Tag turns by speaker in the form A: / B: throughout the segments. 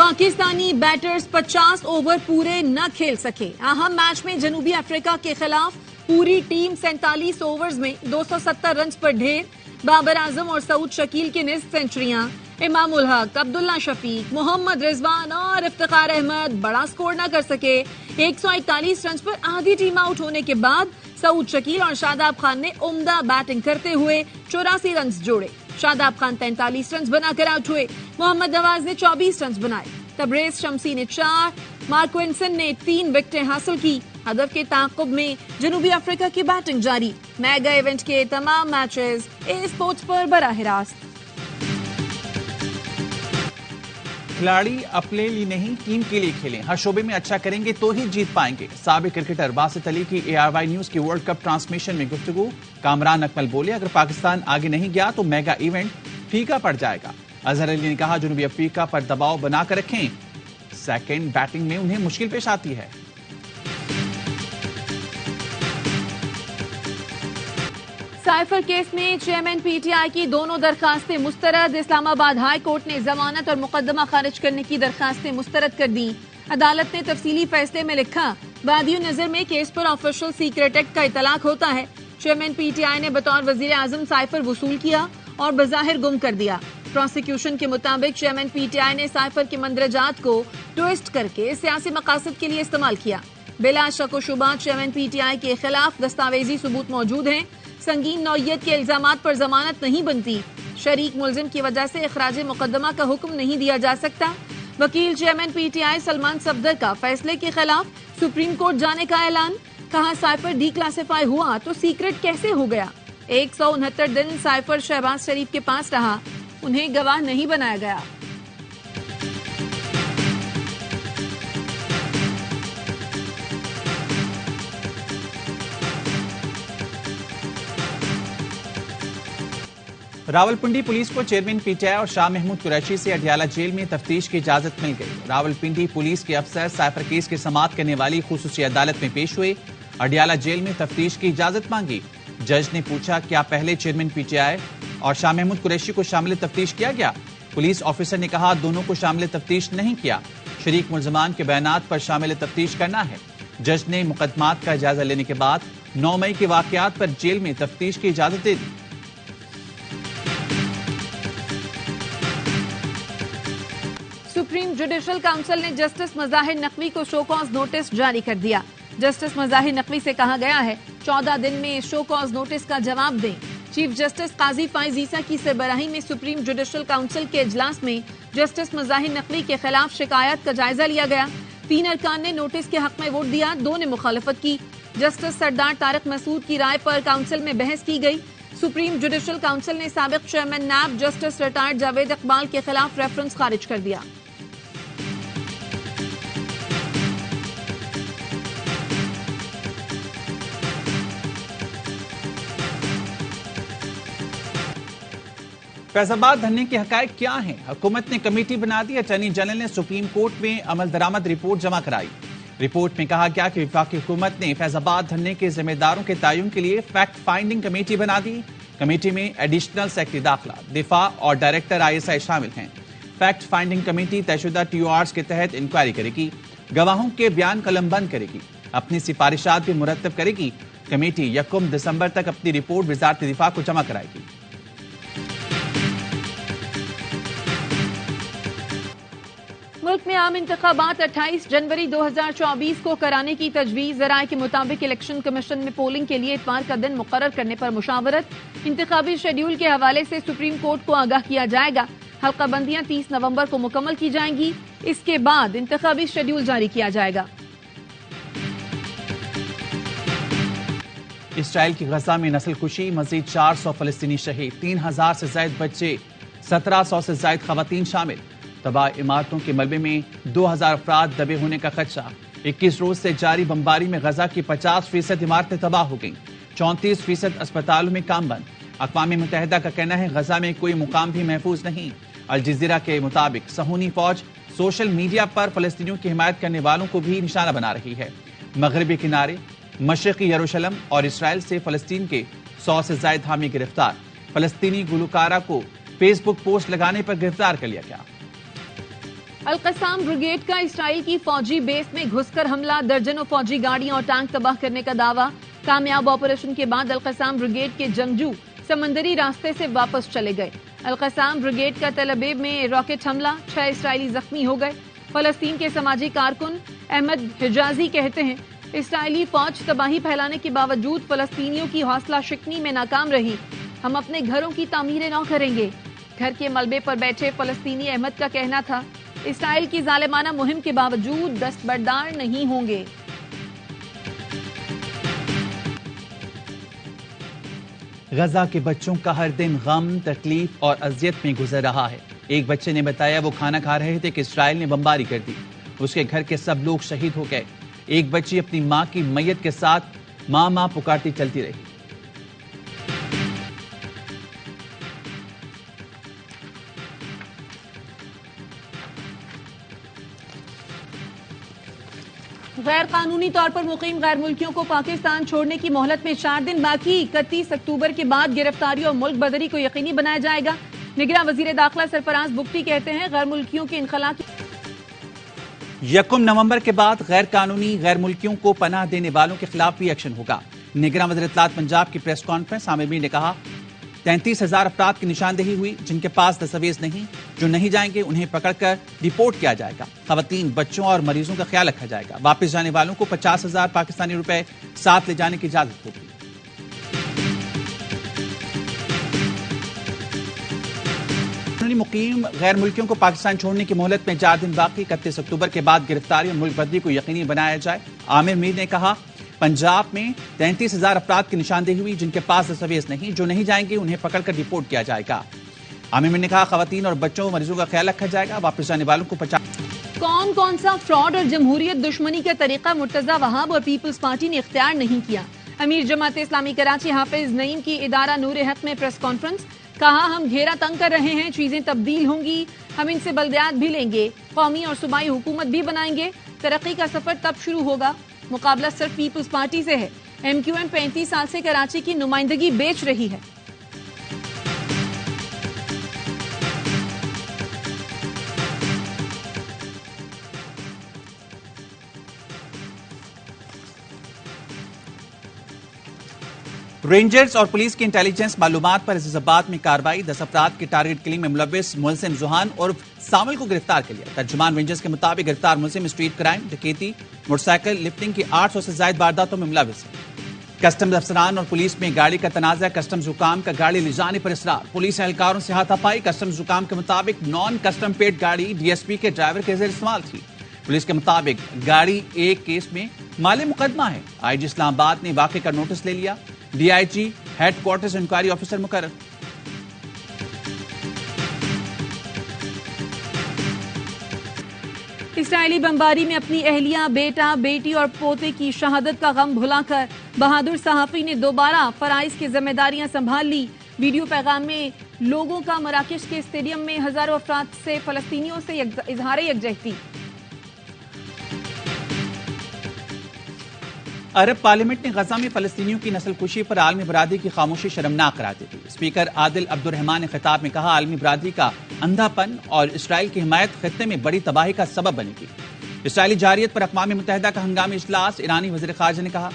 A: Pakistani batters 50 over پورے نہ کھیل سکے. اہم میچ میں جنوبی افریقہ کے خلاف پوری ٹیم 47 اوورز میں 270 رنز پر ڈھیر. بابر اعظم اور سعود شکیل کی نصف سینچریاں. امام الحق، عبداللہ شفیق، محمد رضوان اور افتخار احمد بڑا سکور نہ کر سکے. 141 رنز پر آدھی ٹیم آؤٹ ہونے کے بعد سعود شکیل اور شاداب خان نے عمدہ بیٹنگ کرتے ہوئے 84 رنز جوڑے. شاداب خان 43 رنز بنا کر آؤٹ ہوئے. محمد نواز نے 24 رنز بنائے. تبریز شمسی نے 4، مارکوئنسن نے 3 وکٹیں حاصل کی. ہدف کے تعاقب میں جنوبی افریقہ کی بیٹنگ جاری. میگا ایونٹ کے تمام میچز اے اسپورٹس پر براہ راست.
B: کھلاڑی اپنے لیے نہیں ٹیم کے لیے کھیلیں. ہر شعبے میں اچھا کریں گے تو ہی جیت پائیں گے. سابق کرکٹر باسط علی کی ARY نیوز کی ورلڈ کپ ٹرانسمیشن میں گفتگو. کامران اکمل بولے اگر پاکستان آگے نہیں گیا تو میگا ایونٹ پھیکا پڑ جائے گا. اظہر علی نے کہا جنوبی افریقہ پر دباؤ بنا کر رکھیں. سیکنڈ بیٹنگ میں انہیں مشکل پیش آتی ہے.
A: سائفر کیس میں چیئرمین PTI کی دونوں درخواستیں مسترد. اسلام آباد ہائی کورٹ نے ضمانت اور مقدمہ خارج کرنے کی درخواستیں مسترد کر دی. عدالت نے تفصیلی فیصلے میں لکھا بادی نظر میں کیس پر آفیشل سیکرٹ ایکٹ کا اطلاق ہوتا ہے. چیئرمین PTI نے بطور وزیر اعظم سائفر وصول کیا اور بظاہر گم کر دیا. پروسیکیوشن کے مطابق چیئرمین PTI نے سائفر کے مندرجات کو ٹویسٹ کر کے سیاسی مقاصد کے لیے استعمال کیا. بلا شک و شبہ چیئرمین PTI کے خلاف دستاویزی ثبوت موجود ہیں. سنگین نوعیت کے الزامات پر ضمانت نہیں بنتی. شریک ملزم کی وجہ سے اخراج مقدمہ کا حکم نہیں دیا جا سکتا. وکیل چیئرمین PTI سلمان صفدر کا فیصلے کے خلاف سپریم کورٹ جانے کا اعلان. کہا سائفر ڈی کلاسیفائی ہوا تو سیکرٹ کیسے ہو گیا. 169 دن سائفر شہباز شریف کے پاس رہا. انہیں گواہ نہیں بنایا گیا.
B: راولپنڈی پولیس کو چیئرمین PTI اور شاہ محمود قریشی سے اڈیالہ جیل میں تفتیش کی اجازت مل گئی. راولپنڈی پولیس کے افسر سائفر کیس کی سماعت کرنے والی خصوصی عدالت میں پیش ہوئے. اڈیالہ جیل میں تفتیش کی اجازت مانگی. جج نے پوچھا کیا پہلے چیئرمین PTI اور شاہ محمود قریشی کو شامل تفتیش کیا گیا. پولیس آفیسر نے کہا دونوں کو شامل تفتیش نہیں کیا. شریک ملزمان کے بیانات پر شامل تفتیش کرنا ہے. جج نے مقدمات کا جائزہ لینے کے بعد 9 مئی کے واقعات پر جیل میں تفتیش کی اجازت دے دی.
A: سپریم جوڈیشل کونسل نے جسٹس مظاہر نقوی کو شو کاز نوٹس جاری کر دیا. جسٹس مظاہر نقوی سے کہا گیا ہے 14 دن میں شو کاز نوٹس کا جواب دیں. چیف جسٹس قاضی فائز عیسیٰ کی سربراہی میں سپریم جوڈیشل کونسل کے اجلاس میں جسٹس مظاہر نقوی کے خلاف شکایات کا جائزہ لیا گیا. 3 ارکان نے نوٹس کے حق میں ووٹ دیا، 2 نے مخالفت کی. جسٹس سردار طارق مسعود کی رائے پر کونسل میں بحث کی گئی. سپریم جوڈیشل کونسل نے سابق chairman NAB justice retired Javed Iqbal کے خلاف ریفرنس خارج کر دیا.
B: فیض آباد دھرنے کے حقائق کیا ہیں؟ حکومت نے کمیٹی بنا دی. اٹارنی جنرل نے سپریم کورٹ میں عمل درآمد رپورٹ جمع کرائی. رپورٹ میں کہا گیا کہ وفاقی حکومت نے فیض آباد دھرنے کے ذمہ داروں کے تعین کے لیے فیکٹ فائنڈنگ کمیٹی بنا دی. کمیٹی میں ایڈیشنل سیکرٹری داخلہ، دفاع اور ڈائریکٹر ISI شامل ہیں. فیکٹ فائنڈنگ کمیٹی طے شدہ TORs کے تحت انکوائری کرے گی. گواہوں کے بیان قلم بند کرے گی. اپنی سفارشات بھی مرتب کرے گی. کمیٹی 1 دسمبر تک اپنی رپورٹ وزارت دفاع کو جمع کرائے گی.
A: ملک میں عام انتخابات 28 جنوری 2024 کو کرانے کی تجویز. ذرائع کے مطابق الیکشن کمیشن میں پولنگ کے لیے اتوار کا دن مقرر کرنے پر مشاورت. انتخابی شیڈیول کے حوالے سے سپریم کورٹ کو آگاہ کیا جائے گا. حلقہ بندیاں 30 نومبر کو مکمل کی جائیں گی. اس کے بعد انتخابی شیڈیول جاری کیا جائے گا.
B: اسرائیل کی غزہ میں نسل کشی، مزید 400 فلسطینی شہید، 3000 سے زائد بچے، 1700 سے زائد خواتین شامل. تباہ عمارتوں کے ملبے میں 2000 افراد دبے ہونے کا خدشہ. 21 روز سے جاری بمباری میں غزہ کی 50% عمارتیں تباہ ہو گئیں. 34% اسپتالوں میں کام بند. اقوام متحدہ کا کہنا ہے غزہ میں کوئی مقام بھی محفوظ نہیں. الجزیرہ کے مطابق صہیونی فوج سوشل میڈیا پر فلسطینیوں کی حمایت کرنے والوں کو بھی نشانہ بنا رہی ہے. مغربی کنارے، مشرقی یروشلم اور اسرائیل سے فلسطین کے 100 سے زائد حامی گرفتار. فلسطینی گلوکارہ کو فیس بک پوسٹ لگانے پر گرفتار کر لیا گیا.
A: القسام بریگیڈ کا اسرائیل کی فوجی بیس میں گھس کر حملہ، درجنوں فوجی گاڑیاں اور ٹانک تباہ کرنے کا دعویٰ۔ کامیاب آپریشن کے بعد القسام بریگیڈ کے جنگجو سمندری راستے سے واپس چلے گئے۔ القسام بریگیڈ کا تل ابیب میں راکٹ حملہ، 6 اسرائیلی زخمی ہو گئے۔ فلسطین کے سماجی کارکن احمد حجازی کہتے ہیں اسرائیلی فوج تباہی پھیلانے کے باوجود فلسطینیوں کی حوصلہ شکنی میں ناکام رہی۔ ہم اپنے گھروں کی تعمیریں نہ کریں گے۔ گھر کے ملبے پر بیٹھے فلسطینی احمد کا کہنا تھا اسرائیل کی ظالمانہ مہم کے باوجود دستبردار نہیں ہوں گے۔
B: غزہ کے بچوں کا ہر دن غم، تکلیف اور اذیت میں گزر رہا ہے۔ ایک بچے نے بتایا وہ کھانا کھا رہے تھے کہ اسرائیل نے بمباری کر دی۔ اس کے گھر کے سب لوگ شہید ہو گئے۔ ایک بچی اپنی ماں کی میت کے ساتھ ماں ماں پکارتی چلتی رہی۔
A: غیر قانونی طور پر مقیم غیر ملکیوں کو پاکستان چھوڑنے کی مہلت میں 4 دن باقی۔ 31 اکتوبر کے بعد گرفتاری اور ملک بدری کو یقینی بنایا جائے گا۔ نگراں وزیر داخلہ سرفراز بگٹی کہتے ہیں غیر ملکیوں کے انخلا کی
B: 1 نومبر کے بعد غیر قانونی غیر ملکیوں کو پناہ دینے والوں کے خلاف بھی ایکشن ہوگا۔ نگراں وزیر اطلاعات پنجاب کی پریس کانفرنس عامر میر نے کہا 33,000 افراد کی نشاندہی ہوئی جن کے پاس دستاویز نہیں، جو نہیں جائیں گے انہیں پکڑ کر ڈیپورٹ کیا جائے گا۔ خواتین، بچوں اور مریضوں کا خیال رکھا جائے گا۔ واپس جانے والوں کو 50,000 پاکستانی روپے ساتھ لے جانے کی اجازت ہوگی۔ مقیم غیر ملکیوں کو پاکستان چھوڑنے کی مہلت میں 4 دن باقی۔ 31 اکتوبر کے بعد گرفتاری اور ملک بدری کو یقینی بنایا جائے۔ عامر میر نے کہا پنجاب میں 33,000 افراد کی نشاندہی ہوئی جن کے پاس دستاویز نہیں، جو نہیں جائیں گے انہیں پکڑ کر ڈیپورٹ کیا جائے گا۔ عامر میر نے کہا خواتین اور بچوں مریضوں کا خیال رکھا جائے گا۔ واپس جانے والوں کو 50
A: کون سا فراڈ اور جمہوریت دشمنی کا طریقہ مرتضی وہاب اور پیپلز پارٹی نے اختیار نہیں کیا۔ امیر جماعت اسلامی کراچی حافظ نعیم کی ادارہ نور حق میں پریس کانفرنس، کہا ہم گھیرا تنگ کر رہے ہیں، چیزیں تبدیل ہوں گی، ہم ان سے بلدیات بھی لیں گے، قومی اور صوبائی حکومت بھی بنائیں گے، ترقی کا سفر تب شروع ہوگا، مقابلہ صرف پیپلز پارٹی سے ہے۔ ایم کیو ایم 35 سال سے کراچی کی نمائندگی بیچ رہی ہے۔
B: رینجرز اور پولیس کی انٹیلیجنس معلومات پر عزیز آباد میں کارروائی، 10 افراد کی ٹارگٹ کلنگ میں ملوث ملزم زوہان عرف سامل کو گرفتار کر لیا۔ ترجمان رینجرز کے مطابق گرفتار ملزم اسٹریٹ کرائم، ڈکیتی، موٹر سائیکل لفٹنگ کی 800 سے زائد وارداتوں میں ملوث ہے۔ کسٹمز افسران اور پولیس میں گاڑی کا تنازع، کسٹمز حکام کا گاڑی لے جانے پر اصرار، پولیس اہلکاروں سے ہاتھا پائی۔ کسٹمز حکام کے مطابق نان کسٹم پیڈ گاڑی ڈی ایس پی کے ڈرائیور کے زیر استعمال تھی۔ پولیس کے مطابق گاڑی ایک کیس میں مالی مقدمہ ہے۔ آئی جی اسلام آباد نے واقعے کا نوٹس لے لیا۔ D I G headquarters inquiry officer مقرر۔
A: اسرائیلی بمباری میں اپنی اہلیہ، بیٹا، بیٹی اور پوتے کی شہادت کا غم بھلا کر بہادر صحافی نے دوبارہ فرائض کی ذمہ داریاں سنبھال لی۔ ویڈیو پیغام میں لوگوں کا مراکش کے اسٹیڈیم میں ہزاروں افراد سے فلسطینیوں سے اظہار یکجہتی۔
B: عرب پارلیمنٹ نے غزہ میں فلسطینیوں کی نسل کشی پر عالمی برادری کی خاموشی شرمناک قرار دی تھی۔ اسپیکر عادل عبد الرحمان نے خطاب میں کہا عالمی برادری کا اندھا پن اور اسرائیل کی حمایت خطے میں بڑی تباہی کا سبب بنے گی۔ اسرائیلی جارحیت پر اقوام متحدہ کا ہنگامی اجلاس، ایرانی وزیر خارجہ نے کہا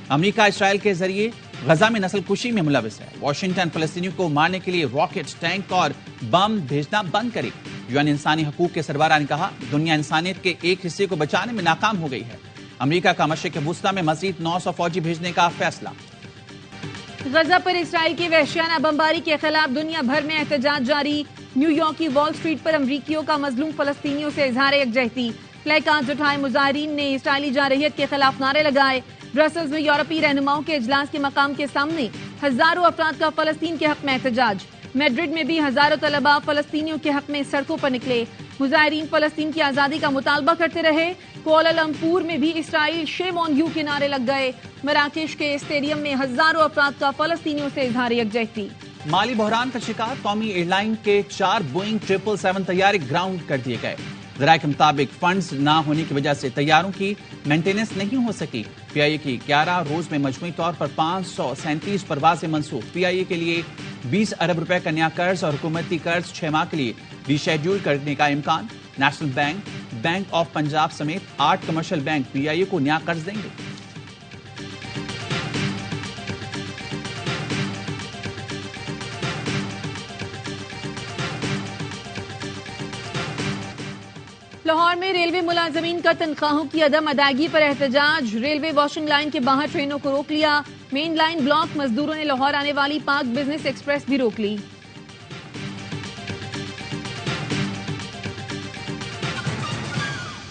B: امریکہ اسرائیل کے ذریعے غزہ میں نسل کشی میں ملوث ہے۔ واشنگٹن فلسطینیوں کو مارنے کے لیے راکٹ، ٹینک اور بم بھیجنا بند کرے۔ یون انسانی حقوق کے سربراہ نے کہا دنیا انسانیت کے ایک حصے کو بچانے میں ناکام ہو گئی ہے۔ امریکہ کا مشرق وسطیٰ میں مزید 900 فوجی بھیجنے کا فیصلہ۔
A: غزہ پر اسرائیل کی وحشیانہ بمباری کے خلاف دنیا بھر میں احتجاج جاری۔ نیو یارک کی وال سٹریٹ پر امریکیوں کا مظلوم فلسطینیوں سے اظہار یکجہتی۔ پلے کارڈز اٹھائے مظاہرین نے اسرائیلی جارحیت کے خلاف نعرے لگائے۔ برسلز میں یورپی رہنماؤں کے اجلاس کے مقام کے سامنے ہزاروں افراد کا فلسطین کے حق میں احتجاج۔ میڈرڈ میں بھی ہزاروں طلباء فلسطینیوں کے حق میں سڑکوں پر نکلے۔ مظاہرین فلسطین کی آزادی کا مطالبہ کرتے رہے۔ کوالالمپور میں بھی اسرائیل شیم آن یو کے نعرے لگ گئے۔ مراکش کے اسٹیڈیم میں ہزاروں افراد کا فلسطینیوں سے اظہار یکجہتی۔
B: مالی بحران کا شکار قومی ایئر لائن کے 4 بوئنگ 777 طیارے گراؤنڈ کر دیے گئے۔ ذرائع کے مطابق فنڈز نہ ہونے کی وجہ سے طیاروں کی مینٹیننس نہیں ہو سکی۔ پی آئی اے کی 11 روز میں مجموعی طور پر 537 پروازیں منسوخ۔ پی آئی اے کے لیے 20 ارب روپے کا نیا قرض اور حکومتی قرض 6 ماہ کے لیے ری شیڈیول کرنے کا امکان۔ National bank, bank of Punjab سمیت 8 کمرشل بینک پی آئی اے کو نیا قرض دیں گے۔
A: لاہور میں ریلوے ملازمین کا تنخواہوں کی عدم ادائیگی پر احتجاج، ریلوے واشنگ لائن کے باہر ٹرینوں کو روک لیا، مین لائن بلاک، مزدوروں نے لاہور آنے والی پاک بزنس ایکسپریس بھی روک لی۔